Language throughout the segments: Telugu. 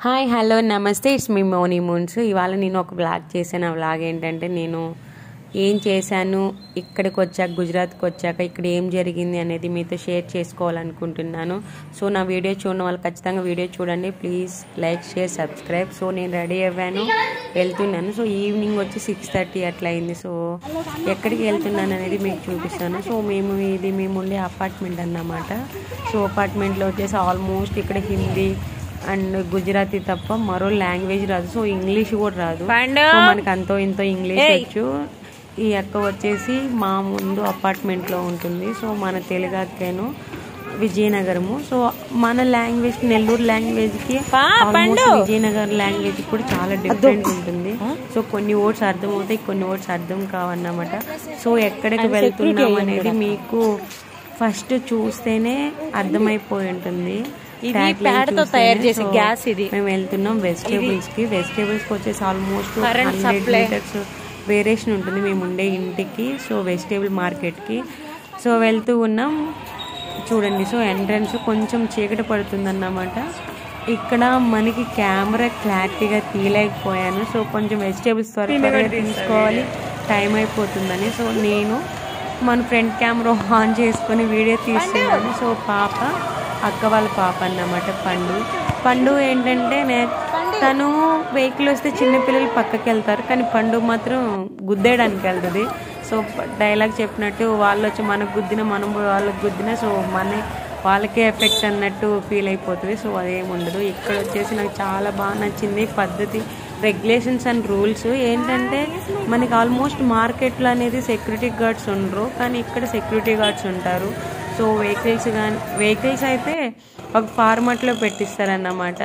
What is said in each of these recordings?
హాయ్ హలో నమస్తే ఇట్స్ మీ మోనీ మూన్స్. ఇవాళ నేను ఒక వ్లాగ్ చేశాను. ఆ వ్లాగ్ ఏంటంటే నేను ఏం చేశాను, ఇక్కడికి వచ్చాక గుజరాత్కి వచ్చాక ఇక్కడ ఏం జరిగింది అనేది మీతో షేర్ చేసుకోవాలనుకుంటున్నాను. సో నా వీడియో చూడడం వాళ్ళు ఖచ్చితంగా వీడియో చూడండి. Please like share subscribe. So నేను రెడీ అయ్యాను, వెళ్తున్నాను. సో ఈవినింగ్ వచ్చి 6:30 అట్లా అయింది. సో ఎక్కడికి వెళ్తున్నాను అనేది మీకు చూపిస్తాను. సో మేము ఉండే అపార్ట్మెంట్ అన్నమాట. సో అపార్ట్మెంట్లో వచ్చేసి ఆల్మోస్ట్ ఇక్కడ హిందీ అండ్ గుజరాతీ తప్ప మరో లాంగ్వేజ్ రాదు. సో ఇంగ్లీష్ కూడా రాదు. సో మనకి అంతో ఇంతో ఇంగ్లీష్ వచ్చు. ఈ అక్క వచ్చేసి మా ముందు అపార్ట్మెంట్లో ఉంటుంది. సో మన తెలుగు అక్కేను విజయనగరము. సో మన లాంగ్వేజ్ నెల్లూరు లాంగ్వేజ్కి విజయనగరం లాంగ్వేజ్ కూడా చాలా డిఫరెంట్ ఉంటుంది. సో కొన్ని వర్డ్స్ అర్థం అవుతాయి, కొన్ని వర్డ్స్ అర్థం కావన్నమాట. సో ఎక్కడికి వెళ్తున్నాం అనేది మీకు ఫస్ట్ చూస్తేనే అర్థమైపోయి ఉంటుంది. మేము వెళ్తున్నాం వెజిటేబుల్స్ కి. వెజిటేబుల్స్ కి వచ్చేసి ఆల్మోస్ట్ 100 మీటర్స్ వేరియేషన్ ఉంటుంది మేము ఉండే ఇంటికి. సో వెజిటేబుల్ మార్కెట్ కి సో వెళ్తూ ఉన్నాం. చూడండి, సో ఎంట్రన్స్ కొంచెం చీకటి పడుతుంది అన్నమాట. ఇక్కడ మనకి కెమెరా క్లారిటీగా తీయలేకపోయాను. సో కొంచెం వెజిటేబుల్స్ త్వరగా తీసుకోవాలి, టైం అయిపోతుందని. సో నేను మన ఫ్రంట్ కెమెరా ఆన్ చేసుకొని వీడియో తీస్తున్నాను. సో పాప అక్క వాళ్ళ పాప అన్నమాట పండు ఏంటంటే తను వెహికల్ వస్తే చిన్నపిల్లలు పక్కకి వెళ్తారు, కానీ పండు మాత్రం గుద్దేయడానికి వెళ్తుంది. సో డైలాగ్ చెప్పినట్టు వాళ్ళు వచ్చి మనకు గుద్దిన, మనం వాళ్ళకి గుద్దిన, సో వాళ్ళకే ఎఫెక్ట్ అన్నట్టు ఫీల్ అయిపోతుంది. సో అదేమి ఉండదు. ఇక్కడ వచ్చేసి నాకు చాలా బాగా నచ్చింది పద్ధతి, రెగ్యులేషన్స్ అండ్ రూల్స్. ఏంటంటే మనకి ఆల్మోస్ట్ మార్కెట్లో అనేది సెక్యూరిటీ గార్డ్స్ ఉండరు, కానీ ఇక్కడ సెక్యూరిటీ గార్డ్స్ ఉంటారు. సో వెహికల్స్ అయితే ఒక ఫార్మాట్లో పెట్టిస్తారన్నమాట.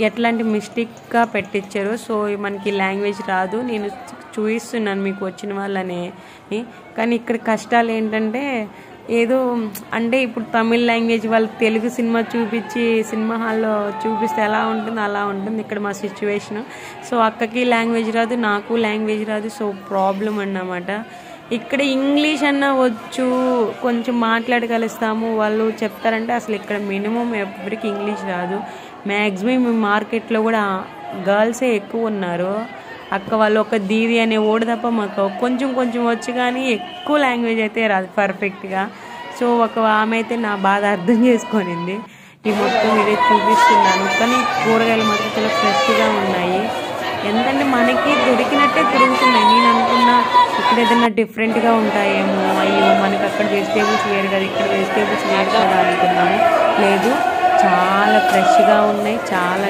ఎట్లాంటి మిస్టేక్గా పెట్టించారు. సో మనకి లాంగ్వేజ్ రాదు, నేను చూపిస్తున్నాను మీకు వచ్చిన వాళ్ళని. కానీ ఇక్కడ కష్టాలు ఏంటంటే ఏదో అంటే ఇప్పుడు తమిళ్ లాంగ్వేజ్ వాళ్ళు తెలుగు సినిమా చూపించి సినిమా హాల్లో చూపిస్తే ఎలా ఉంటుందో అలా ఉంటుంది ఇక్కడ మా సిచ్యువేషన్. సో అక్కకి లాంగ్వేజ్ రాదు, నాకు లాంగ్వేజ్ రాదు. సో ప్రాబ్లం అన్నమాట. ఇక్కడ ఇంగ్లీష్ అన్నా వచ్చు, కొంచెం మాట్లాడగలుస్తాము, వాళ్ళు చెప్తారంటే అసలు ఇక్కడ మినిమం ఎవరికి ఇంగ్లీష్ రాదు. మ్యాక్సిమం మార్కెట్లో కూడా గర్ల్సే ఎక్కువ ఉన్నారు. అక్క వాళ్ళు ఒక దీది అనే ఓడి తప్ప మాకు కొంచెం వచ్చు, కానీ ఎక్కువ లాంగ్వేజ్ అయితే రాదు పర్ఫెక్ట్గా. సో ఒక ఆమె అయితే నా బాధ అర్థం చేసుకొనింది. ఈ మొత్తం వీడియో చూపిస్తున్నాను. కానీ కూరగాయలు మాత్రం చాలా ఫ్రెష్గా ఉన్నాయి. ఎందుకంటే మనకి దొరికినట్టే దొరుకుతున్నాయి. నేను అనుకున్నా ఇక్కడ ఏదైనా డిఫరెంట్గా ఉంటాయేమో, అయ్యో మనకి అక్కడ వెజిటేబుల్స్ వేరు కదా, ఇక్కడ వెజిటేబుల్స్ వేరు కదా అనుకున్నాము. లేదు, చాలా ఫ్రెష్గా ఉన్నాయి. చాలా